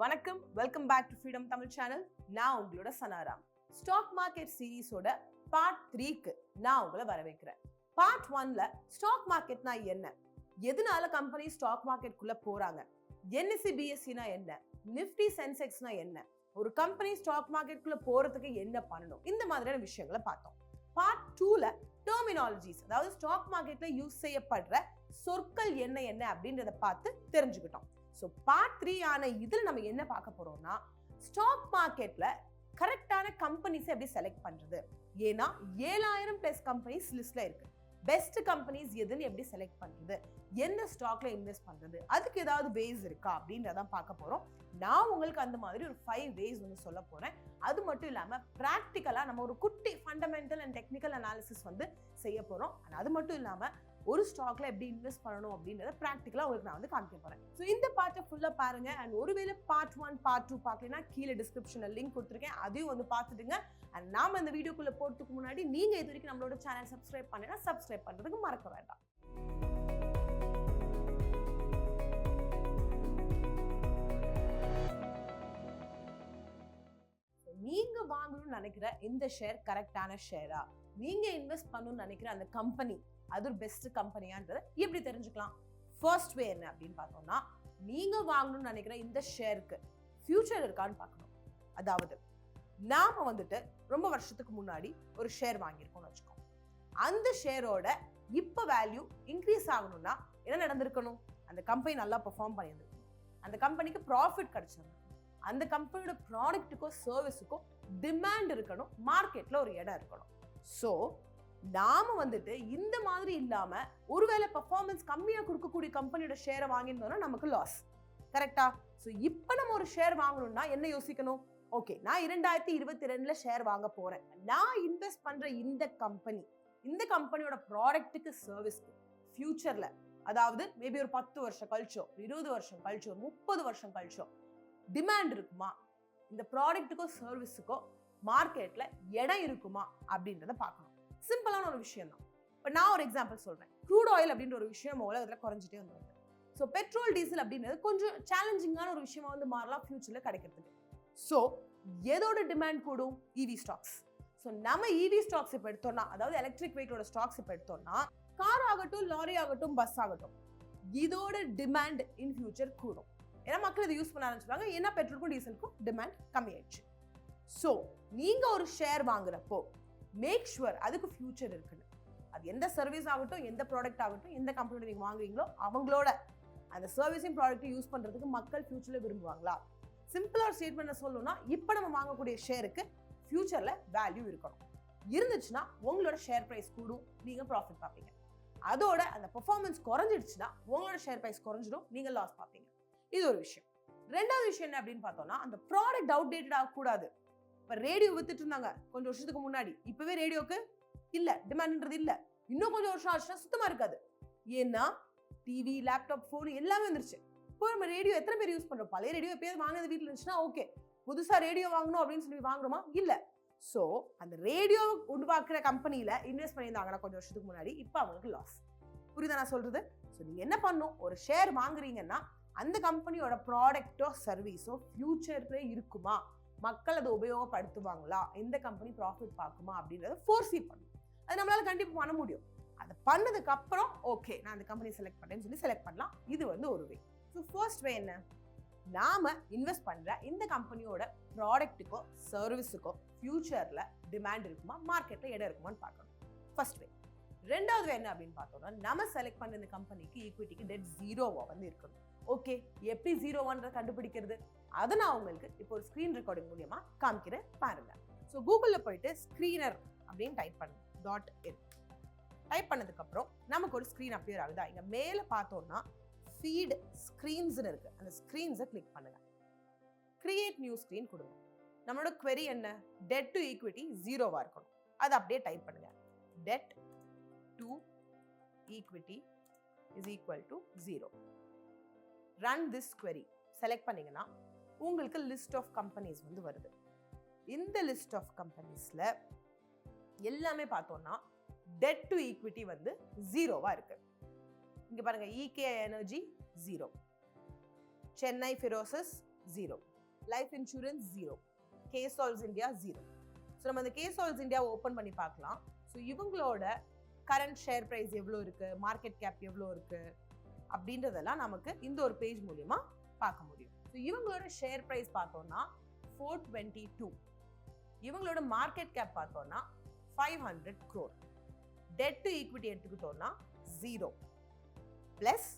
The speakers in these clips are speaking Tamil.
வணக்கம், welcome back to freedom Tamil channel. நான் உங்களோட சனாராம். ஸ்டாக் மார்க்கெட் சீரீஸோட பார்ட் 3க்கு நான் உங்களை வரவேற்கிறேன். பார்ட் 1ல ஸ்டாக் மார்க்கெட்னா என்ன, எதனால கம்பெனி ஸ்டாக் மார்க்கெட்குள்ள போறாங்க, NSE BSEனா என்ன, நிஃப்டி சென்செக்ஸ்னா என்ன, ஒரு கம்பெனி ஸ்டாக் மார்க்கெட்குள்ள போறதுக்கு என்ன பண்ணணும், இந்த மாதிரியான விஷயங்களை பார்த்தோம். பார்ட் 2ல டெர்மினாலஜிஸ், அதாவது ஸ்டாக் மார்க்கெட்ல யூஸ் செய்யப்படுற சொற்கள் என்ன என்ன அப்படின்றத பார்த்து தெரிஞ்சுக்கிட்டோம். ஸோ பார்ட் 3 ஆன இதில் நம்ம என்ன பார்க்க போறோம்னா, ஸ்டாக் மார்க்கெட்ல கரெக்டான கம்பெனிஸ் எப்படி செலக்ட் பண்றது. ஏன்னா 7000+ கம்பெனிஸ் லிஸ்ட்ல இருக்கு. பெஸ்ட் கம்பெனிஸ் எதுன்னு எப்படி செலக்ட் பண்றது, எந்த ஸ்டாக்ல இன்வெஸ்ட் பண்றது, அதுக்கு ஏதாவது வேஸ் இருக்கா அப்படின்றதான் பார்க்க போறோம். நான் உங்களுக்கு அந்த மாதிரி ஒரு 5 வேஸ் வந்து சொல்ல போறேன். அது மட்டும் இல்லாம பிராக்டிக்கலா நம்ம ஒரு குட்டி ஃபண்டமெண்டல் அண்ட் டெக்னிக்கல் அனாலிசிஸ் வந்து செய்ய போறோம். அது மட்டும் இல்லாம ஒரு ஸ்டாக்ல எப்படி இன்வெஸ்ட் பண்ணணும் அப்படின்றத பிராக்டிக்கலா உங்களுக்கு நான் வந்து காமிக்க போறேன். ஸோ இந்த பார்ட்டை ஃபுல்லா பாருங்க. அண்ட் ஒருவேளை பார்ட் 1 பார்ட் 2 பார்க்கலனா கீழே டிஸ்கிரிப்ஷன்ல லிங்க் கொடுத்துருக்கேன், அதையும் வந்து பார்த்துடுங்க. அண்ட் நாம இந்த வீடியோக்குள்ள போறதுக்கு முன்னாடி நீங்க இது வரைக்கும் நம்மளோட சேனல் சப்ஸ்கிரைப் பண்ணா சப்ஸ்கிரைப் பண்றதுக்கு மறக்க வேண்டாம். நீங்க வாங்கணும்னு நினைக்கிற இந்த ஷேர் கரெக்டான ஷேரா, நீங்க இன்வெஸ்ட் பண்ணணும்னு நினைக்கிற அந்த கம்பெனி அது ஒரு பெஸ்ட் கம்பெனியான்றதை எப்படி தெரிஞ்சுக்கலாம்? ஃபர்ஸ்ட் வே என்ன அப்படின்னு பார்த்தோம்னா, நீங்க வாங்கணும்னு நினைக்கிற இந்த ஷேருக்கு ஃபியூச்சர் இருக்கான்னு பார்க்கணும். அதாவது நாம வந்துட்டு ரொம்ப வருஷத்துக்கு முன்னாடி ஒரு ஷேர் வாங்கியிருக்கோம்னு வச்சுக்கோம். அந்த ஷேரோட இப்ப வேல்யூ இன்க்ரீஸ் ஆகணும்னா என்ன நடந்திருக்கணும்? அந்த கம்பெனி நல்லா பெர்ஃபார்ம் பண்ணியிருந்திருக்கணும், அந்த கம்பெனிக்கு ப்ராஃபிட் கிடைச்சிருக்கணும், அந்த கம்பெனியோட ப்ராடக்ட்டுக்கோ சர்வீஸுக்கோ டிமாண்ட் இருக்கணும், மார்க்கெட்ல ஒரு இடம் இருக்கணும். ஸோ நாம வந்துட்டு இந்த மாதிரி இல்லாம ஒருவேளை பெர்ஃபார்மன்ஸ் கம்மியா கொடுக்கக்கூடிய கம்பெனியோட ஷேரை வாங்கியிருந்தோம்னா நமக்கு லாஸ். கரெக்டா? ஸோ இப்போ நம்ம ஒரு ஷேர் வாங்கணும்னா என்ன யோசிக்கணும்? ஓகே, நான் 2022ல ஷேர் வாங்க போறேன். நான் இன்வெஸ்ட் பண்ற இந்த கம்பெனியோட ப்ராடக்ட்டுக்கு சர்வீஸ்க்கு ஃபியூச்சர்ல, அதாவது மேபி ஒரு 10 வருஷம் கழிச்சோ, 20 வருஷம் கழிச்சோ, 30 வருஷம் கழிச்சோ டிமாண்ட் இருக்குமா, இந்த ப்ராடக்ட்டுக்கோ சர்வீஸுக்கோ மார்க்கெட்ல இடம் இருக்குமா அப்படின்றத பார்க்கணும். சிம்பிளான ஒரு விஷயம் தான். இப்போ நான் ஒரு எக்ஸாம்பிள் சொல்றேன். க்ரூட் ஆயில் அப்படின்ற ஒரு விஷயம் உலகத்துல குறைஞ்சிட்டே வந்துருக்கு. ஸோ பெட்ரோல் டீசல் அப்படின்றது கொஞ்சம் சேலஞ்சிங்கான ஒரு விஷயமா வந்து மாறலாம் ஃபியூச்சர்ல கிடைக்கிறதுக்கு. ஸோ எதோட டிமாண்ட் கூடும்? இவி ஸ்டாக்ஸ். ஸோ நம்ம இவி ஸ்டாக்ஸ் இப்போ எடுத்தோம்னா, அதாவது எலக்ட்ரிக் வெஹிக்கிளோட ஸ்டாக்ஸ் இப்போ எடுத்தோம்னா, கார் ஆகட்டும், லாரி ஆகட்டும், பஸ் ஆகட்டும், இதோட டிமாண்ட் இன் ஃபியூச்சர் கூடும். ஏன்னா மக்கள் இதை யூஸ் பண்ண ஆரம்பிச்சிருக்காங்க. ஏன்னா பெட்ரோலுக்கும் டீசலுக்கும் டிமாண்ட் கம்மியாயிடுச்சு. ஸோ நீங்க ஒரு ஷேர் வாங்குறப்போ மேக் ஷுவர் அதுக்கு ஃபியூச்சர் இருக்குன்னு. அது எந்த சர்வீஸ் ஆகட்டும், எந்த ப்ராடக்ட் ஆகட்டும், எந்த கம்பெனியோட நீங்க வாங்குறீங்களோ அவங்களோட அந்த சர்வீஸையும் ப்ராடக்ட்டையும் யூஸ் பண்றதுக்கு மக்கள் ஃபியூச்சர்ல விரும்புவாங்களா? சிம்பிளா ஒரு ஸ்டேட்மெண்ட் சொல்லணும்னா, இப்போ நம்ம வாங்கக்கூடிய ஷேருக்கு ஃபியூச்சர்ல வேல்யூ இருக்கணும். இருந்துச்சுன்னா உங்களோட ஷேர் பிரைஸ் கூடும், நீங்க ப்ராஃபிட் பார்ப்பீங்க. அதோட அந்த பெர்ஃபார்மன்ஸ் குறைஞ்சிடுச்சுன்னா உங்களோட ஷேர் பிரைஸ் குறைஞ்சிடும், நீங்க லாஸ் பார்ப்பீங்க. இது ஒரு விஷயம். ரெண்டாவது விஷயம் என்ன அப்படின்னு பார்த்தோம்னா, அந்த ப்ராடக்ட் அவுடேட்டட் ஆகக்கூடாது. இப்போ ரேடியோ வித்துட்டு இருந்தாங்க கொஞ்சம் வருஷத்துக்கு முன்னாடி, இப்பவே ரேடியோக்கு இல்ல டிமாண்ட்ன்றது இல்ல. இன்னும் கொஞ்சம் வருஷம் ஆச்சுன்னா சுத்தமா இருக்காது. ஏன்னா டிவி, லேப்டாப், போன் எல்லாமே வந்துருச்சு. இப்போ நம்ம ரேடியோ எத்தனை பேர் யூஸ் பண்றோம்? பழைய ரேடியோ எப்பயாவது வாங்கினது வீட்டில் இருந்துச்சுன்னா ஓகே, புதுசா ரேடியோ வாங்கணும் அப்படின்னு சொல்லி வாங்குறோமா? இல்ல. ஸோ அந்த ரேடியோ உருவாக்குற கம்பெனியில இன்வெஸ்ட் பண்ணியிருந்தாங்கன்னா கொஞ்சம் வருஷத்துக்கு முன்னாடி, இப்போ அவங்களுக்கு லாஸ். புரியுதா நான் சொல்றது? ஸோ நீங்க என்ன பண்ணணும்? ஒரு ஷேர் வாங்குறீங்கன்னா அந்த கம்பெனியோட ப்ராடக்டோ சர்வீஸோ ஃபியூச்சர்ல இருக்குமா, மக்கள் அதை உபயோகப்படுத்துவாங்களா, எந்த கம்பெனி ப்ராஃபிட் பார்க்குமா அப்படின்றத ஃபோர்ஸி பண்ணணும். அது நம்மளால கண்டிப்பாக பண்ண முடியும். அதை பண்ணதுக்கு அப்புறம் ஓகே நான் அந்த கம்பெனி செலக்ட் பண்ணேன்னு சொல்லி செலக்ட் பண்ணலாம். இது வந்து ஒரு வே. ஸோ ஃபர்ஸ்ட் வே என்ன? நாம இன்வெஸ்ட் பண்ற இந்த கம்பெனியோட ப்ராடக்ட்டுக்கோ சர்வீஸுக்கோ ஃபியூச்சர்ல டிமாண்ட் இருக்குமா, மார்க்கெட்ல இடம் இருக்குமான்னு பார்க்கணும். ஃபர்ஸ்ட் வே. ரெண்டாவது வே என்ன அப்படின்னு பார்த்தோம்னா, நம்ம செலக்ட் பண்ண இந்த கம்பெனிக்கு ஈக்விட்டிக்கு டெட் ஜீரோவா வந்து இருக்கணும். ஓகே, எப்படி ஜீரோவான்றதை கண்டுபிடிக்கிறது? அதை நான் உங்களுக்கு இப்போ ஒரு ஸ்க்ரீன் ரெக்கார்டிங் மூலியமா காமிக்கிறேன், பாருங்க. ஸோ கூகுள்ல போயிட்டு ஸ்க்ரீனர் அப்படின்னு டைப் பண்ணுங்க. .in டைப் பண்ணதுக்கு அப்புறம் நமக்கு ஒரு ஸ்க்ரீன் அப்பியர் ஆகுதா? இங்க மேல பார்த்தோம்னா ஃபீட் ஸ்க்ரீன்ஸ் இருக்கு. அந்த ஸ்க்ரீன்ஸை கிளிக் பண்ணுங்க. கிரியேட் நியூ ஸ்க்ரீன் கொடுங்க. நம்மளோட query என்ன? டெட் டு ஈக்விட்டி ஜீரோவா இருக்கணும். அதை அப்படியே டைப் பண்ணுங்க. Debt to equity is equal to 0. Run this query select பண்ணீங்கன்னா உங்களுக்கு லிஸ்ட் ஆஃப் கம்பெனிஸ் வந்து வருது. இந்த லிஸ்ட் ஆஃப் கம்பெனிஸ்ல எல்லாமே பார்த்தோம்னா டெட் டு ஈக்விட்டி வந்து ஜீரோவா இருக்கு. இங்க பாருங்க, EK energy 0, Chennai ferrous 0. Life insurance 0. கேசால்ஸ் இந்தியா 0. ஸோ நம்ம இந்த கேசால்ஸ் இந்தியாவை ஓப்பன் பண்ணி பார்க்கலாம். ஸோ இவங்களோட கரண்ட் ஷேர் ப்ரைஸ் எவ்வளோ இருக்குது, மார்க்கெட் கேப் எவ்வளோ இருக்குது அப்படின்றதெல்லாம் நமக்கு இந்த ஒரு பேஜ் மூலிமா பார்க்க முடியும். ஸோ இவங்களோட ஷேர் ப்ரைஸ் பார்த்தோம்னா 422. இவங்களோட மார்க்கெட் கேப் பார்த்தோம்னா 500 crore. டெட் டு ஈக்விட்டி எடுத்துக்கிட்டோம்னா 0. ப்ளஸ்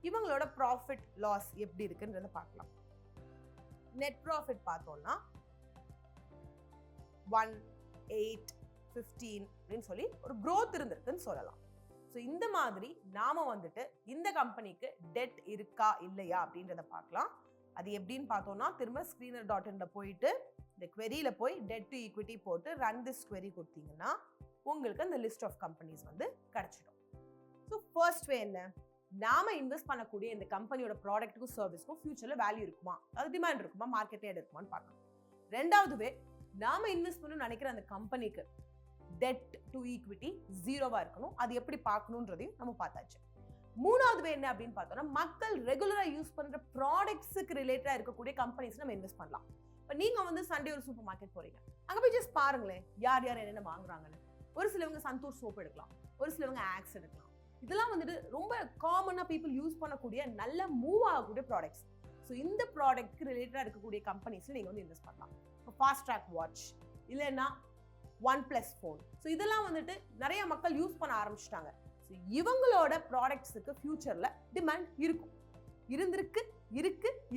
இவங்களோட ப்ராஃபிட் லாஸ் எப்படி இருக்குன்றத பார்க்கலாம். நெட் ப்ராஃபிட் பார்த்தோம்னா 1, 8, 15 அப்படின்னு சொல்லி ஒரு growth இருந்திருக்குன்னு சொல்லலாம். ஸோ இந்த மாதிரி நாம வந்துட்டு இந்த கம்பெனிக்கு டெட் இருக்கா இல்லையா அப்படின்றத பார்க்கலாம். அது எப்படின்னு பார்த்தோம்னா திரும்ப screener.inல போயிட்டு இந்த queryல போய் டெட் டு ஈக்விட்டி போட்டு ரன் திஸ் query கொடுத்தீங்கன்னா உங்களுக்கு அந்த லிஸ்ட் ஆஃப் கம்பெனிஸ் வந்து கிடைச்சிடும். ஸோ ஃபர்ஸ்ட் வே என்ன, நாம இன்வெஸ்ட் பண்ணக்கூடிய இந்த கம்பெனியோட ப்ராடக்ட்டுக்கும் சர்வீஸ்க்கும் ஃபியூச்சர்ல வேல்யூ இருக்குமா, அது டிமாண்ட் இருக்குமா, மார்க்கெட்ல இருக்குமான்னு பார்க்கணும். ரெண்டாவது வே, நாம இன்வெஸ்ட் பண்ணணும்னு நினைக்கிற அந்த கம்பெனிக்கு டெட் டு ஈக்விட்டி 0வா இருக்கணும். அது எப்படி பார்க்கணுன்றதையும் நம்ம பார்த்தாச்சு. மூணாவது வே என்ன அப்படின்னு பார்த்தோம்னா மக்கள் ரெகுலரா யூஸ் பண்ற ப்ராடக்ட்ஸுக்கு ரிலேட்டடா இருக்கக்கூடிய கம்பெனிஸ் நம்ம இன்வெஸ்ட் பண்ணலாம். இப்போ நீங்க வந்து சண்டே ஒரு சூப்பர் மார்க்கெட் போறீங்க, அங்க போய் ஜஸ்ட் பாருங்களேன் யார் யார் என்னென்ன வாங்குறாங்கன்னு. ஒரு சிலவங்க சந்தூர் சோப் எடுக்கலாம், ஒரு சிலவங்க ஆக்ஸ் எடுக்கலாம். இதெல்லாம் வந்துட்டு ரொம்ப காமனா பீப்புள் யூஸ் பண்ணக்கூடிய நல்ல மூவ் ஆகக்கூடிய ப்ராடக்ட்ஸ். ஸோ இந்த ப்ராடக்ட்க்கு ரிலேட்டடா இருக்கக்கூடிய கம்பெனிஸ்ல நீங்க வந்து இன்வெஸ்ட் பண்ணலாம். இப்போ ஃபாஸ்ட் ட்ராக் வாட்ச் இல்லைன்னா OnePlus ஃபோன், ஸோ இதெல்லாம் வந்துட்டு நிறைய மக்கள் யூஸ் பண்ண ஆரம்பிச்சிட்டாங்க. ஸோ இவங்களோட ப்ராடக்ட்ஸுக்கு ஃபியூச்சர்ல டிமாண்ட் இருக்கும்,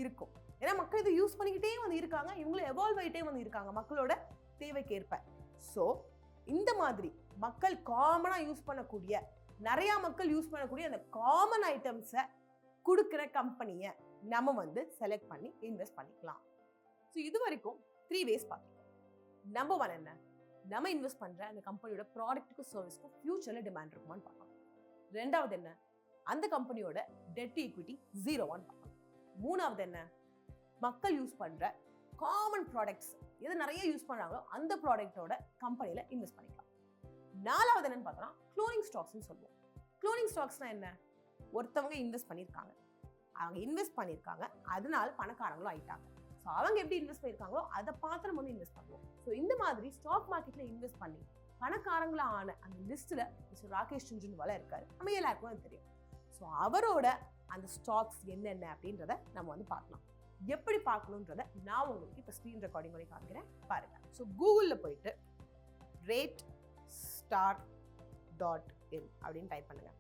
இருக்கும். ஏன்னா மக்கள் இதை யூஸ் பண்ணிக்கிட்டே வந்து இருக்காங்க, இவங்களும் எவால்வ் ஆகிட்டே வந்து இருக்காங்க மக்களோட தேவைக்கு ஏற்ப. ஸோ இந்த மாதிரி மக்கள் காமனா யூஸ் பண்ணக்கூடிய, நிறைய மக்கள் யூஸ் பண்ணக்கூடிய அந்த காமன் ஐட்டம்ஸை கொடுக்குற கம்பெனியை நம்ம வந்து செலக்ட் பண்ணி இன்வெஸ்ட் பண்ணிக்கலாம். ஸோ இது வரைக்கும் 3 ways பார்க்கலாம். நம்பர் 1 என்ன, நம்ம இன்வெஸ்ட் பண்ற அந்த கம்பெனியோட ப்ராடக்ட்டுக்கும் சர்வீஸ்க்கும் ஃபியூச்சர்ல டிமாண்ட் இருக்குமான்னு பார்க்கலாம். ரெண்டாவது என்ன, அந்த கம்பெனியோட டெட் டு ஈக்விட்டி 0வான்னு பார்க்கலாம். மூணாவது என்ன, மக்கள் யூஸ் பண்ற காமன் ப்ராடக்ட்ஸ் எது நிறைய யூஸ் பண்றாங்களோ அந்த ப்ராடக்டோட கம்பெனியில இன்வெஸ்ட் பண்ணிக்கலாம். நாலாவது என்னன்னு பார்த்தோம்னா க்ளோனிங் ஸ்டாக்ஸ்னு சொல்லுவோம். க்ளோனிங் ஸ்டாக்ஸ்னா என்ன, ஒருத்தவங்க இன்வெஸ்ட் பண்ணியிருக்காங்க, அதனால பணக்காரங்களும் ஆயிட்டாங்க. ஸோ அவங்க எப்படி இன்வெஸ்ட் பண்ணியிருக்காங்களோ அதை பார்த்து நம்ம வந்து இன்வெஸ்ட் பண்ணுவோம். ஸோ இந்த மாதிரி ஸ்டாக் மார்க்கெட்ல இன்வெஸ்ட் பண்ணி பணக்காரங்களா ஆன அந்த லிஸ்ட்ல மிஸ்டர் ராகேஷ் சுன்ஜுன்வாலா இருக்காரு, நம்ம எல்லாருக்கும் அது தெரியும். ஸோ அவரோட அந்த ஸ்டாக்ஸ் என்னென்ன அப்படின்றத நம்ம வந்து பார்க்கலாம். எப்படி பார்க்கணுன்றத நான் உங்களுக்கு இப்போ ஸ்க்ரீன் ரெக்கார்டிங் வரை காமிக்கிறேன் பாருங்க. ஸோ கூகுளில் போயிட்டு ratestar.in அப்படின்னு டைப் பண்ணுங்க.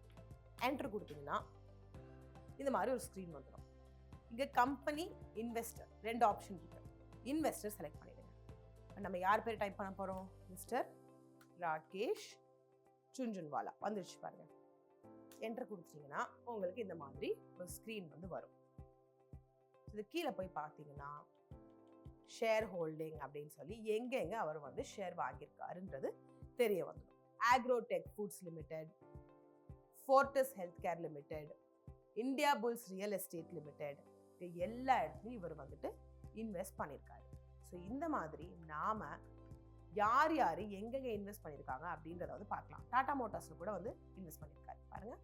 என்டர் கொடுத்தீங்கன்னா இந்த மாதிரி ஒரு ஸ்க்ரீன் வந்துடும். இங்கே கம்பெனி, இன்வெஸ்டர் 2 ஆப்ஷன் இருக்கு. இன்வெஸ்டர் செலக்ட் பண்ணிடுங்க. நம்ம யார் பேர் டைப் பண்ண போகிறோம், மிஸ்டர் ராகேஷ் சுன்ஜுன்வாலா வந்துருச்சு பாருங்க. என்டர் கொடுத்தீங்கன்னா உங்களுக்கு இந்த மாதிரி ஒரு ஸ்க்ரீன் வந்து வரும். இது கீழே போய் பார்த்தீங்கன்னா ஷேர் ஹோல்டிங் அப்படின்னு சொல்லி எங்கெங்க அவர் வந்து ஷேர் வாங்கியிருக்காருன்றது தெரிய வந்துடும். Agrotech Foods Limited, Fortis health care limited, Indiabulls real estate limited, எல்லா இடத்துலையும் இவர் வந்துட்டு இன்வெஸ்ட் பண்ணியிருக்காரு. ஸோ இந்த மாதிரி நாம யார் யார் எங்கெங்க இன்வெஸ்ட் பண்ணியிருக்காங்க அப்படின்றத வந்து பார்க்கலாம். டாடா மோட்டார்ஸ்ல கூட வந்து இன்வெஸ்ட் பண்ணியிருக்காரு பாருங்க.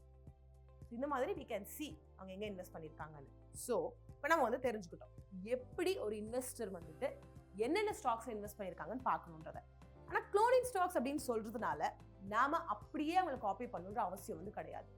இந்த மாதிரி we can see அவங்க எங்க இன்வெஸ்ட் பண்ணியிருக்காங்கன்னு. ஸோ இப்போ நம்ம வந்து தெரிஞ்சுக்கிட்டோம் எப்படி ஒரு இன்வெஸ்டர் வந்துட்டு என்னென்ன ஸ்டாக்ஸ் இன்வெஸ்ட் பண்ணியிருக்காங்கன்னு பார்க்கணுன்றத. ஆனால் க்ளோனிங் ஸ்டாக்ஸ் அப்படின்னு சொல்றதுனால நாம அப்படியே அவங்களை காப்பி பண்ணணுன்ற அவசியம் வந்து கிடையாது.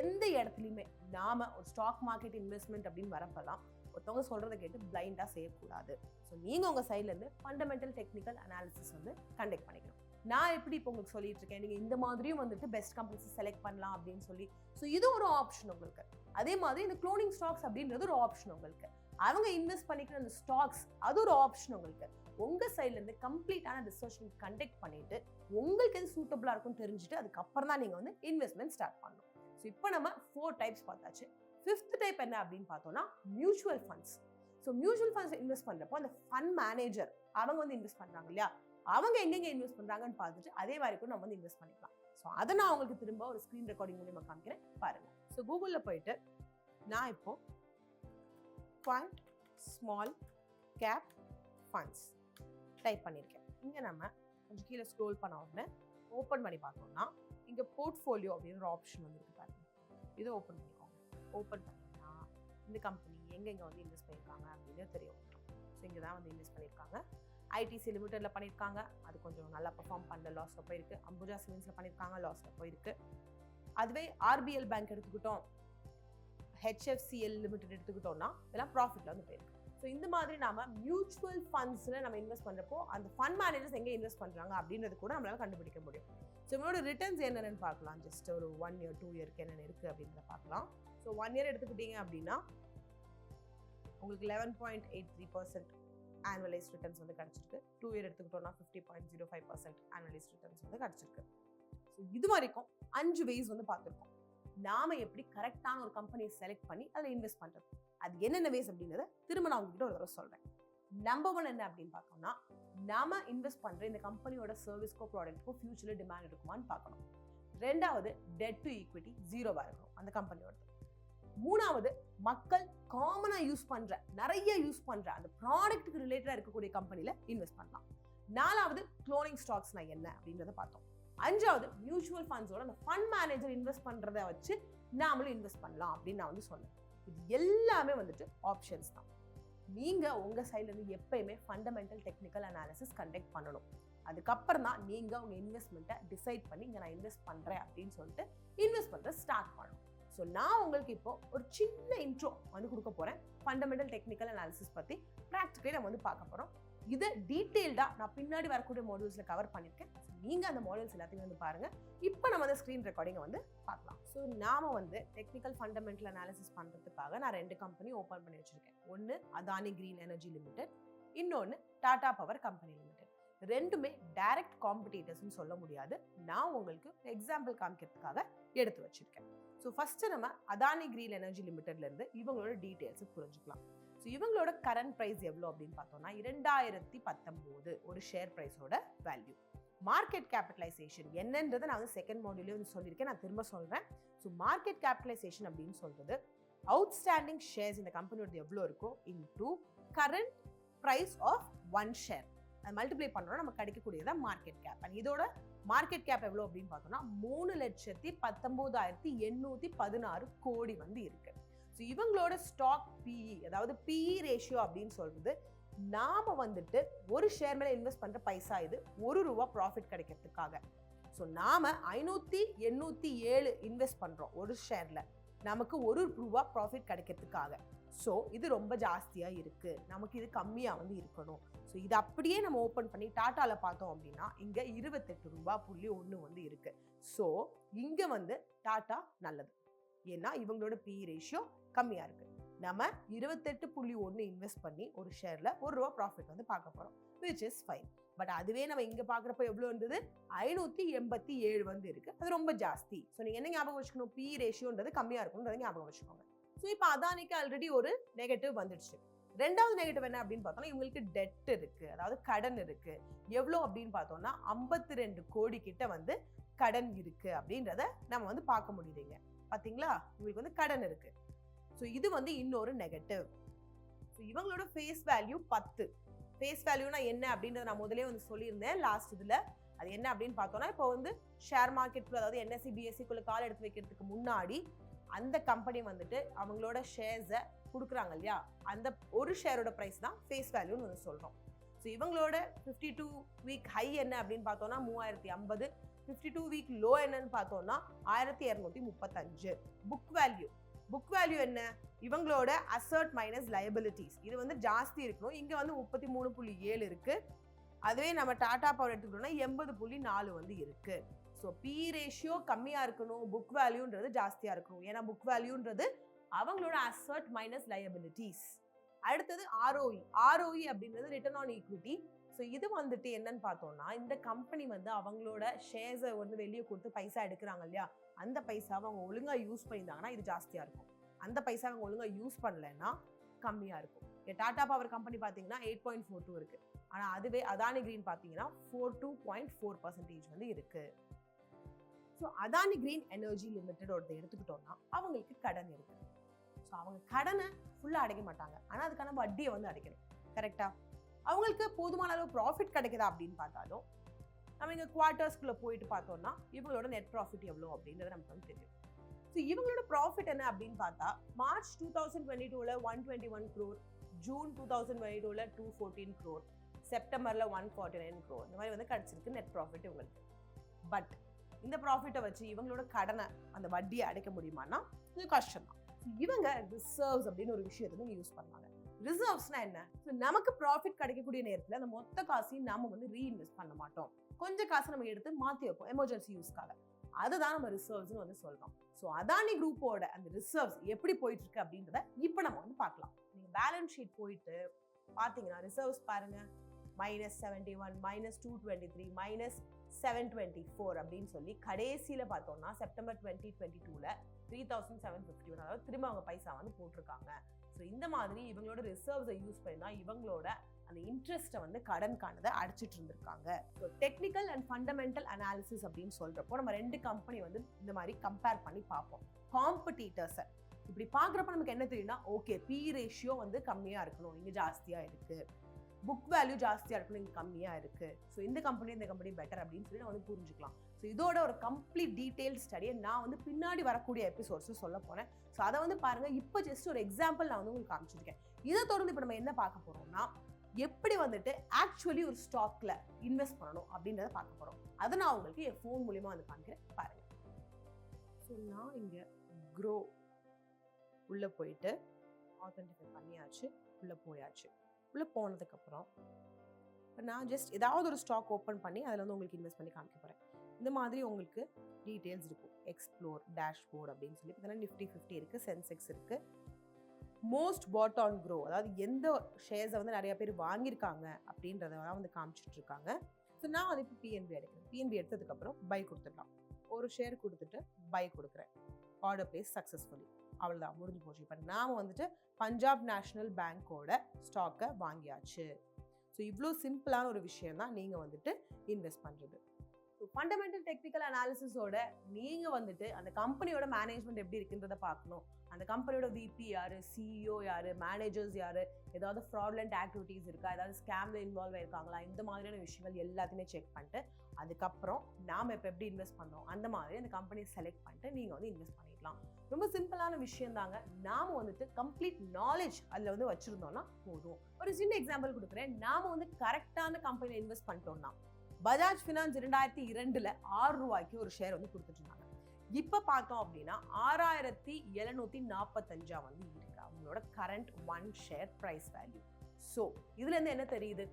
எந்த இடத்துலையுமே நாம ஒரு ஸ்டாக் மார்க்கெட் இன்வெஸ்ட்மெண்ட் அப்படின்னு வரப்பெல்லாம் ஒருத்தவங்க சொல்றதை கேட்டு பிளைண்டா செய்யக்கூடாது. ஸோ நீங்க உங்க சைட்ல இருந்து ஃபண்டமெண்டல் டெக்னிக்கல் அனாலிசிஸ் வந்து கண்டக்ட் பண்ணிக்கணும். நான் எப்படி இப்போ உங்களுக்கு சொல்லிட்டு இருக்கேன், நீங்க இந்த மாதிரியும் வந்துட்டு பெஸ்ட் கம்பெனிஸ் செலக்ட் பண்ணலாம் அப்படின்னு சொல்லி. ஸோ இது ஒரு ஆப்ஷன் உங்களுக்கு. அதே மாதிரி இந்த க்ளோனிங் ஸ்டாக்ஸ் அப்படின்றது ஒரு ஆப்ஷன் உங்களுக்கு. அவங்க இன்வெஸ்ட் பண்ணிக்கிற அந்த ஸ்டாக்ஸ் அது ஒரு ஆப்ஷன் உங்களுக்கு. உங்க சைட்ல இருந்து கம்ப்ளீட்டான ரிசர்ச் கண்டக்ட் பண்ணிட்டு உங்களுக்கு எது சூட்டபிளா இருக்கும்னு தெரிஞ்சுட்டு அதுக்கப்புறம் தான் நீங்க வந்து இன்வெஸ்ட்மெண்ட் ஸ்டார்ட் பண்ணணும். ஸோ இப்போ நம்ம 4 டைப்ஸ் பார்த்தாச்சு. 5th டைப் என்ன அப்படின்னு பார்த்தோம்னா mutual funds. So mutual funds invest பண்றப்போ அந்த ஃபண்ட் மேனேஜர் அவங்க வந்து இன்வெஸ்ட் பண்றாங்க இல்லையா, அவங்க எங்கெங்க இன்வெஸ்ட் பண்றாங்கன்னு பார்த்துட்டு அதே மாதிரி கூட நம்ம வந்து இன்வெஸ்ட் பண்ணிக்கலாம். ஸோ அதை நான் உங்களுக்கு திரும்ப ஒரு ஸ்க்ரீன் ரெக்கார்டிங் மூலியமா காமிக்கிறேன் பாருங்க. ஸோ கூகுள்ல போயிட்டு நான் இப்போ fund small cap funds type பண்ணியிருக்கேன். இங்கே நம்ம கொஞ்சம் கீழே ஸ்க்ரோல் பண்ண உடனே ஓப்பன் பண்ணி பார்த்தோம்னா இங்கே போர்ட்ஃபோலியோ அப்படின்னு ஒரு ஆப்ஷன் வந்து இருக்கு பாருங்க. இதை ஓப்பன் பண்ணிக்கோங்க. ஓப்பன் பண்ணிங்கன்னா இந்த கம்பெனி எங்கெங்க வந்து இன்வெஸ்ட் பண்ணியிருக்காங்க அப்படின்னு தெரியும். இங்கே தான் வந்து இன்வெஸ்ட் பண்ணியிருக்காங்க. ஐடிசி லிமிடெட்ல பண்ணியிருக்காங்க, அது கொஞ்சம் நல்லா பெர்ஃபார்ம் பண்ணல, லாஸில் போயிருக்கு. அம்புஜா சிமெண்ட்ஸில் பண்ணியிருக்காங்க, லாஸில் போயிருக்கு. அதுவே ஆர்பிஎல் பேங்க் எடுத்துக்கிட்டோம், ஹெச்எஃப்சிஎல் லிமிடெட் எடுத்துக்கிட்டோம்னா இதெல்லாம் ப்ராஃபிட்ல வந்து போயிருக்கு. ஸோ இந்த மாதிரி நாம மியூச்சுவல் ஃபண்ட்ஸில் நம்ம இன்வெஸ்ட் பண்ணுறப்போ அந்த ஃபண்ட் மேனேஜர்ஸ் எங்கே இன்வெஸ்ட் பண்ணுறாங்க அப்படின்றது கூட நம்மளால கண்டுபிடிக்க முடியும். ஸோ இவங்களோட ரிட்டர்ன்ஸ் என்னென்னு பார்க்கலாம். ஜஸ்ட் ஒரு 1 year 2 year என்னென்ன இருக்குது அப்படின்றத பார்க்கலாம். ஸோ 1 year எடுத்துக்கிட்டீங்க அப்படின்னா உங்களுக்கு 11.83% ஆனுவலைஸ் ரிட்டர்ன்ஸ் வந்து கிடச்சிருக்கு. 2 year எடுத்துக்கிட்டோம்னா 50.05% ஆனுவலைஸ் ரிட்டர்ன்ஸ் வந்து கிடச்சிருக்கு. ஸோ இது வரைக்கும் 5 ways வந்து பார்த்துருக்கோம். நாம எப்படி கரெக்டான ஒரு கம்பெனியை செலக்ட் பண்ணி அதில் இன்வெஸ்ட் பண்றது, அது என்னென்ன வேஸ் அப்படின்றத திரும்ப நான் உங்ககிட்ட ஒரு தடவை சொல்றேன். நம்பர் 1 என்ன அப்படின்னு பார்த்தோம்னா, நாம இன்வெஸ்ட் பண்ற இந்த கம்பெனியோட சர்வீஸ்க்கோ ப்ராடக்ட்க்கோ ஃபியூச்சர்ல டிமாண்ட் இருக்குமான்னு பார்க்கணும். 2வது டெட் டு ஈக்விட்டி 0வா இருக்கணும் அந்த கம்பெனியோட. 3வது மக்கள் காமனா யூஸ் பண்ற, நிறைய யூஸ் பண்ற அந்த ப்ராடக்ட்டுக்கு ரிலேட்டடா இருக்கக்கூடிய கம்பெனில இன்வெஸ்ட் பண்ணலாம். 4வது க்ளோனிங் ஸ்டாக்ஸ்னா என்ன அப்படின்றத பார்த்தோம். 5வது மியூச்சுவல் ஃபண்ட்ஸோட அந்த ஃபண்ட் மேனேஜர் இன்வெஸ்ட் பண்றதை வச்சு நாமளும் இன்வெஸ்ட் பண்ணலாம் அப்படின்னு நான் வந்து சொன்னேன். இது எல்லாமே வந்துட்டு ஆப்ஷன்ஸ் தான். நீங்க உங்க சைட்ல இருந்து எப்பயுமே ஃபண்டமெண்டல் டெக்னிக்கல் அனாலிசிஸ் கண்டக்ட் பண்ணணும். அதுக்கப்புறம் தான் நீங்க உங்க இன்வெஸ்ட்மெண்ட்டை டிசைட் பண்ணி இங்க நான் இன்வெஸ்ட் பண்றேன் அப்படின்னு சொல்லிட்டு இன்வெஸ்ட் பண்ற ஸ்டார்ட் பண்ணணும். ஸோ நான் உங்களுக்கு இப்போ ஒரு சின்ன இன்ட்ரோ வந்து கொடுக்க போறேன். ஃபண்டமெண்டல் டெக்னிக்கல் அனாலிசிஸ் பத்தி ப்ராக்டிக்கலி நம்ம வந்து பார்க்க போறோம். இதை டீட்டெயில்டா நான் பின்னாடி வரக்கூடிய மாடியூல்ஸ்ல கவர் பண்ணிருக்கேன். நீங்க அந்த மாடியூல்ஸ் எல்லாத்தையும் வந்து பாருங்க. இப்போ நம்ம அந்த ஸ்கிரீன் ரெக்கார்டிங்கை வந்து பார்க்கலாம். ஸோ நாம வந்து டெக்னிக்கல் ஃபண்டமெண்டல் அனாலிசிஸ் பண்றதுக்காக நான் 2 கம்பெனி ஓப்பன் பண்ணி வச்சிருக்கேன். ஒன்னு அதானி கிரீன் எனர்ஜி லிமிடெட், இன்னொன்னு டாடா பவர் கம்பெனி லிமிடெட். ரெண்டுமே டைரக்ட் காம்படிட்டர்ஸ்னு சொல்ல முடியாது. நான் உங்களுக்கு எக்ஸாம்பிள் காமிக்கிறதுக்காக எடுத்து வச்சிருக்கேன். ஸோ ஃபர்ஸ்ட் நம்ம அதானி கிரீன் எனர்ஜி லிமிடெட்ல இருந்து இவங்களோட டீடைல்ஸ் புரிஞ்சுக்கலாம். ஸோ இவங்களோட கரண்ட் ப்ரைஸ் எவ்வளோ அப்படின்னு பார்த்தோம்னா 2019 ஒரு ஷேர் ப்ரைஸோட வேல்யூ. மார்க்கெட் கேபிட்டலைசேஷன் என்னன்றதை நான் வந்து செகண்ட் மாடியூலே வந்து சொல்லியிருக்கேன், நான் திரும்ப சொல்றேன். ஸோ மார்க்கெட் கேபிட்டலைசேஷன் அப்படின்னு சொல்றது அவுட்ஸ்டாண்டிங் ஷேர்ஸ் இந்த கம்பெனியோட எவ்வளோ இருக்கோ into current price of 1 share, அது மல்டிப்ளை பண்ணுறோம் நமக்கு கிடைக்கக்கூடியதான் மார்க்கெட் கேப். அண்ட் இதோட மார்க்கெட் கேப் எவ்வளோ அப்படின்னு பார்த்தோம்னா 3,19,816 கோடி வந்து இருக்கு. ஸோ இவங்களோட ஸ்டாக் பிஇ, அதாவது பிஇ ரேஷியோ அப்படின்னு சொல்றது, நாம வந்துட்டு ஒரு ஷேர் மேல இன்வெஸ்ட் பண்ற பைசா இது ₹1 ப்ராஃபிட் கிடைக்கிறதுக்காக. ஸோ நாம 587 இன்வெஸ்ட் பண்றோம் ஒரு ஷேர்ல, நமக்கு ₹1 ப்ராஃபிட் கிடைக்கிறதுக்காக. ஸோ இது ரொம்ப ஜாஸ்தியா இருக்கு, நமக்கு இது கம்மியா வந்து இருக்கணும். ஸோ இது அப்படியே நம்ம ஓப்பன் பண்ணி டாட்டால பார்த்தோம் அப்படின்னா இங்க ₹28.1 வந்து இருக்கு. ஸோ இங்க வந்து டாட்டா நல்லது, ஏன்னா இவங்களோட பி ரேஷியோ கம்மியா இருக்கு. நம்ம 28.1 இன்வெஸ்ட் பண்ணி ஒரு ஷேர்ல ₹1 ப்ராஃபிட் வந்து பார்க்க போறோம், which is fine. பட் அதுவே நம்ம இங்க பாக்குறப்ப எவ்வளவு இருந்தது, 587 வந்து இருக்கு, அது ரொம்ப ஜாஸ்தி. ஸோ நீங்க என்ன ஞாபகம் வச்சுக்கணும், பி ரேஷியோன்றது கம்மியா இருக்கும்ன்றதை ஞாபகம் வச்சுக்கோங்க. ஸோ இப்போ அதானிக்கு ஆல்ரெடி ஒரு நெகட்டிவ் வந்துடுச்சு. 2வது நெகட்டிவ் என்ன அப்படின்னு பார்த்தோம்னா இவங்களுக்கு டெட் இருக்கு, அதாவது கடன் இருக்கு. எவ்வளோ அப்படின்னு பார்த்தோம்னா 52 கோடி கிட்ட வந்து கடன் இருக்கு அப்படின்றத நம்ம வந்து பார்க்க முடியுதுங்க. பாத்தீங்களா, இவங்களுக்கு வந்து கடன் இருக்கு. ஸோ இது வந்து இன்னொரு நெகட்டிவ். ஸோ இவங்களோட ஃபேஸ் வேல்யூ 10. ஃபேஸ் வேல்யூனா என்ன அப்படின்றத நான் முதலே வந்து சொல்லியிருந்தேன் லாஸ்ட் இதுல. அது என்ன அப்படின்னு பார்த்தோம்னா இப்போ வந்து ஷேர் மார்க்கெட், அதாவது என்எஸ்சி பிஎஸ்சிக்குள்ள கால் எடுத்து வைக்கிறதுக்கு முன்னாடி அந்த கம்பெனி வந்துட்டு அவங்களோட ஷேர்ஸை கொடுக்குறாங்க இல்லையா, அந்த ஒரு ஷேரோட ப்ரைஸ் தான் ஃபேஸ் வேல்யூன்னு வந்து சொல்றோம். ஸோ இவங்களோட 52 வீக் ஹை என்ன அப்படின்னு பார்த்தோம்னா 3050, 52 வீக் லோ என்னன்னு பார்த்தோம்னா 1235. புக் வேல்யூ என்ன, இவங்களோட அசர்ட் மைனஸ் லயபிலிட்டிஸ், இது வந்து ஜாஸ்தி இருக்கணும், இங்க வந்து 33.7 இருக்கு. அதுவே நம்ம டாடா பவர் எடுத்துக்கிட்டோம்னா 80.4 வந்து இருக்கு. ஸோ பி ரேஷியோ கம்மியா இருக்கணும், புக் வேல்யூன்றது ஜாஸ்தியா இருக்கணும், ஏன்னா புக் வேல்யூன்றது அவங்களோட அசர்ட் மைனஸ் லயபிலிட்டிஸ். அடுத்தது ஆர்ஓஇ அப்படின்றது ரிட்டர்ன் ஆன் ஈக்விட்டி. ஸோ இது வந்துட்டு என்னன்னு பார்த்தோம்னா இந்த கம்பெனி வந்து அவங்களோட ஷேர்ஸை வந்து வெளியே கொடுத்து பைசா எடுக்கிறாங்க இல்லையா, அந்த பைசாவை அவங்க ஒழுங்கா யூஸ் பண்ணியிருந்தாங்கன்னா இது ஜாஸ்தியா இருக்கும், அந்த பைசா அவங்க ஒழுங்கா யூஸ் பண்ணலைன்னா கம்மியா இருக்கும். டாடா பவர் கம்பெனி பார்த்தீங்கன்னா 8.42 இருக்கு, ஆனா அதுவே அதானி கிரீன் பார்த்தீங்கன்னா 42.4% வந்து இருக்கு. So Adani green energy limited எடுத்துக்கிட்டோம்னா அவங்களுக்கு கடன் இருக்கு. ஸோ அவங்க கடனை ஃபுல்லா அடைக்க மாட்டாங்க, ஆனா அதுக்கான வட்டியை வந்து அடைக்கணும், கரெக்டா? அவங்களுக்கு போதுமான அளவு ப்ராஃபிட் கிடைக்குதா அப்படின்னு பார்த்தாலும் நம்ம இங்க குவார்ட்டர்ஸ்குள்ள போயிட்டு பார்த்தோம்னா இவங்களோட நெட் ப்ராஃபிட் எவ்வளோ அப்படின்றது நமக்கு வந்து தெரியும். ஸோ இவங்களோட ப்ராஃபிட் என்ன அப்படின்னு பார்த்தா மார்ச் 2022ல 121 crore, ஜூன் 2022ல 214 crore, செப்டம்பர்ல 149 crore இந்த மாதிரி வந்து கிடைச்சிருக்கு நெட் ப்ராஃபிட் இவங்களுக்கு. பட் இந்த ப்ராஃபிட்டை வச்சு இவங்களோட கடனை அந்த வட்டியை அடைக்க முடியுமான்னா கொஞ்சம் கஷ்டம் தான். இவங்க ரிசர்வ்ஸ் அப்படின்னு ஒரு விஷயத்தை நீங்க யூஸ் பண்ணாங்க. ரிசர்வ்ஸ்னா என்ன? நமக்கு ப்ராஃபிட் கிடைக்கக்கூடிய நேரத்தில் அந்த மொத்த காசையும் நாம வந்து ரீஇன்வெஸ்ட் பண்ண மாட்டோம். கொஞ்சம் காசை நம்ம எடுத்து மாற்றி வைப்போம் எமர்ஜென்சி யூஸ்க்காக. அதுதான் நம்ம ரிசர்வ்ஸ்னு வந்து சொல்றோம். ஸோ அதானி குரூப்போட அந்த ரிசர்வ்ஸ் எப்படி போயிட்டு இருக்கு அப்படின்றத இப்போ நம்ம வந்து பார்க்கலாம். நீங்க பேலன்ஸ் ஷீட் போயிட்டு பார்த்தீங்கன்னா ரிசர்வ்ஸ் பாருங்க, -71, -223, -724 அப்படின்னு சொல்லி கடைசியில் பார்த்தோம்னா செப்டம்பர் 2022ல 3751, அதாவது திரும்ப அவங்க பைசா வந்து போட்டிருக்காங்க. ஸோ இந்த மாதிரி இவங்களோட ரிசர்வ்ஸை யூஸ் பண்ணி தான் இவங்களோட அந்த இன்ட்ரெஸ்ட்டை வந்து கடன்கானதை அடிச்சிட்டு இருந்திருக்காங்க. So technical and fundamental analysis அப்படின்னு சொல்றப்போ நம்ம ரெண்டு கம்பெனி வந்து இந்த மாதிரி கம்பேர் பண்ணி பார்ப்போம். காம்படிட்டர்ஸை இப்படி பார்க்குறப்ப நமக்கு என்ன தெரியும்னா, ஓகே பி ரேஷியோ வந்து கம்மியாக இருக்கணும், இங்கே ஜாஸ்தியாக இருக்கு, புக் வேல்யூ ஜாஸ்தியாக இருக்கணும், இங்கே கம்மியாக இருக்கு, ஸோ இந்த கம்பெனி பெட்டர் அப்படின்னு சொல்லி நான் வந்து புரிஞ்சுக்கலாம். ஸோ இதோட ஒரு கம்ப்ளீட் டீட்டெயில் ஸ்டடியை நான் வந்து பின்னாடி வரக்கூடிய எபிசோட்ஸ் சொல்ல போறேன். ஸோ அதை வந்து பாருங்க. இப்போ ஜஸ்ட் ஒரு எக்ஸாம்பிள் நான் வந்து உங்களுக்கு காமிச்சிருக்கேன். இதை தொடர்ந்து இப்போ நம்ம என்ன பார்க்க போறோம்னா, எப்படி வந்துட்டு ஆக்சுவலி ஒரு ஸ்டாக்ல இன்வெஸ்ட் பண்ணணும் அப்படின்றத பார்க்க போறோம். அதை நான் உங்களுக்கு என் ஃபோன் மூலியமா வந்து காமிக்கிறேன் பாருங்க. ஸோ நான் இங்க க்ரோ உள்ள போயிட்டு ஆத்தென்டிஃபை பண்ணியாச்சு, உள்ள போயாச்சு. உள்ள போனதுக்கு அப்புறம் இப்போ நான் ஜஸ்ட் ஏதாவது ஒரு ஸ்டாக் ஓப்பன் பண்ணி அதில் வந்து உங்களுக்கு இன்வெஸ்ட் பண்ணி காமிக்க போறேன். இந்த மாதிரி உங்களுக்கு டீட்டெயில்ஸ் இருக்கும். எக்ஸ்ப்ளோர், டேஷ்போர்ட் அப்படின்னு சொல்லி இதெல்லாம் நிஃப்டி 50 இருக்கு, சென்செக்ஸ் இருக்கு. மோஸ்ட் பாட் ஆன் க்ரோ, அதாவது எந்த ஷேர்ஸை வந்து நிறைய பேர் வாங்கியிருக்காங்க அப்படின்றதெல்லாம் வந்து காமிச்சிட்டு இருக்காங்க. ஸோ நான் வந்து இப்போ பிஎன்பி எடுக்கிறேன். பிஎன்பி எடுத்ததுக்கப்புறம் பை கொடுத்துடலாம். ஒரு ஷேர் கொடுத்துட்டு பை கொடுக்குறேன். Order place successfully. அவ்வளோதான், முடிஞ்சு போச்சு. இப்போ நாம் வந்துட்டு பஞ்சாப் நேஷனல் பேங்கோட ஸ்டாக்கை வாங்கியாச்சு. ஸோ இவ்வளோ சிம்பிளான ஒரு விஷயம் தான் நீங்கள் வந்துட்டு இன்வெஸ்ட் பண்ணுறது. ஸோ ஃபண்டமெண்டல் டெக்னிக்கல் அனாலிசிஸோட நீங்கள் வந்துட்டு அந்த கம்பெனியோட மேனேஜ்மெண்ட் எப்படி இருக்குன்றதை பார்க்கணும். அந்த கம்பெனியோட விபி யாரு, சிஇஓ யாரு, மேனேஜர்ஸ் யாரு, ஏதாவது ஃப்ராட்லண்ட் ஆக்டிவிட்டீஸ் இருக்கா, ஏதாவது ஸ்கேம்ல இன்வால்வ் ஆயிருக்காங்களா, இந்த மாதிரியான விஷயங்கள் எல்லாத்தையுமே செக் பண்ணிட்டு அதுக்கப்புறம் நாம் இப்போ எப்படி இன்வெஸ்ட் பண்ணோம் அந்த மாதிரி அந்த கம்பெனியை செலக்ட் பண்ணிட்டு நீங்கள் வந்து இன்வெஸ்ட் பண்ணிக்கலாம். ரொம்ப சிம்பிளான விஷயம் தாங்க. நாம் வந்துட்டு கம்ப்ளீட் நாலேஜ் அதில் வந்து வச்சுருந்தோம்னா போதும். ஒரு சின்ன எக்ஸாம்பிள் கொடுக்குறேன். நாம் வந்து கரெக்டான கம்பெனியில் இன்வெஸ்ட் பண்ணிட்டோம்னா, பஜாஜ் ஃபினான்ஸ் 2002ல் 6 ரூபாய்க்கு ஒரு ஷேர் வந்து கொடுத்துட்டு இருந்தாங்க. இப்போ பார்த்தோம் அப்படின்னா 6745 வந்து இருக்கு அவங்களோட current 1 share price value. So இதுலேருந்து என்ன தெரியுது,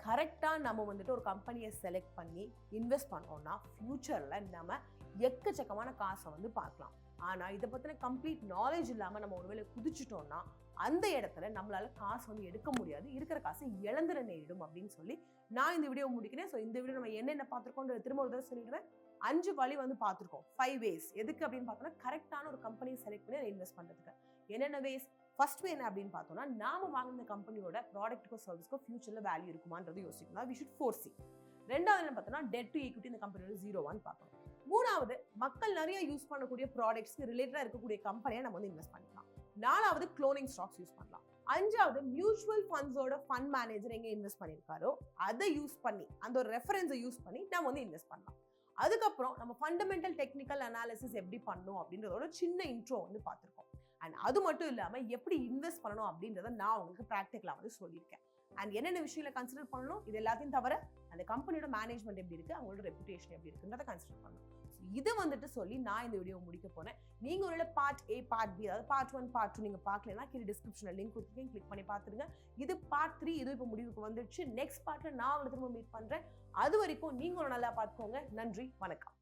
கரெக்டாக நம்ம வந்துட்டு ஒரு கம்பெனியை செலக்ட் பண்ணி இன்வெஸ்ட் பண்ணோம்னா ஃபியூச்சரில் நம்ம எக்கச்சக்கமான காசை வந்து பார்க்கலாம். ஆனால் இதை பற்றின கம்ப்ளீட் நாலேஜ் இல்லாமல் நம்ம ஒருவேளை குதிச்சிட்டோம்னா அந்த இடத்துல நம்மளால காசு வந்து எடுக்க முடியாது, இருக்கிற காசு இழந்துட நேரிடும் அப்படின்னு சொல்லி நான் இந்த வீடியோ முடிக்கிறேன். ஸோ இந்த வீடியோ நம்ம என்னென்ன பார்த்துருக்கோம் திரும்ப ஒரு தடவை சொல்லிடுவேன். 5 வழி வந்து பார்த்துருக்கோம், 5 ways. எதுக்கு அப்படின்னு பார்த்தோம்னா கரெக்டான ஒரு கம்பெனியை செலக்ட் பண்ணி அதை இன்வெஸ்ட் பண்ணுறதுக்கு. என்னென்ன வேஸ்? ஃபர்ஸ்ட் வே என்ன அப்படின்னு பார்த்தோம்னா, நாம வாங்கின கம்பெனியோட ப்ராடக்ட்டுக்கோ சர்வீஸ்க்கோ ஃபியூச்சரில் வேல்யூ இருக்குமான்றது யோசிக்கணும். We should foresee. ரெண்டாவது என்ன பார்த்தோம்னா, டெட் டு ஈக்விட்டி இந்த கம்பெனியோட 0 பார்க்கணும். மூணாவது, மக்கள் நிறைய யூஸ் பண்ணக்கூடிய ப்ராடக்ட்ஸ்க்கு ரிலேட்டடாக இருக்கக்கூடிய கம்பெனியை நம்ம வந்து இன்வெஸ்ட் பண்ணிக்கலாம். நாலாவது, க்ளோனிங் ஸ்டாக்ஸ் யூஸ் பண்ணலாம். அஞ்சாவது, மியூச்சுவல் ஃபண்ட்ஸோட ஃபண்ட் மேனேஜர் எங்கே இன்வெஸ்ட் பண்ணியிருக்காரோ அதை யூஸ் பண்ணி, அந்த ஒரு ரெஃபரன்ஸை யூஸ் பண்ணி நம்ம வந்து இன்வெஸ்ட் பண்ணலாம். அதுக்கப்புறம் நம்ம ஃபண்டமெண்டல் டெக்னிக்கல் அனாலிசிஸ் எப்படி பண்ணணும் அப்படின்றதோட சின்ன இன்ட்ரோ வந்து பார்த்துருக்கோம். அண்ட் அது மட்டும் இல்லாமல் எப்படி இன்வெஸ்ட் பண்ணணும் அப்படின்றத நான் உங்களுக்கு ப்ராக்டிக்கலாக வந்து சொல்லியிருக்கேன். அண்ட் என்னென்ன விஷயங்களை கன்சிடர் பண்ணணும், இது எல்லாத்தையும் தவிர அந்த கம்பெனியோட மேனேஜ்மெண்ட் எப்படி இருக்குது, அவங்களோட ரெப்புடேஷன் எப்படி இருக்குன்றதை கன்சிடர் பண்ணணும். இதை வந்துட்டு சொல்லி நான் இந்த வீடியோ முடிக்க போனேன். நீங்கள் ஒரு பார்ட் A, பார்ட் B, அதாவது பார்ட் 1, பார்ட் 2 நீங்கள் பார்க்கலன்னா கீழே டிஸ்கிரிப்ஷனில் லிங்க் கொடுத்துருக்கேன், கிளிக் பண்ணி பார்த்துருங்க. இது பார்ட் 3, இது இப்போ முடிவுக்கு வந்துடுச்சு. நெக்ஸ்ட் பார்ட்டில் நான் உங்களை திரும்ப மீட் பண்ணுறேன். அது வரைக்கும் நீங்கள் ஒரு நல்லா பார்த்துக்கோங்க. நன்றி, வணக்கம்.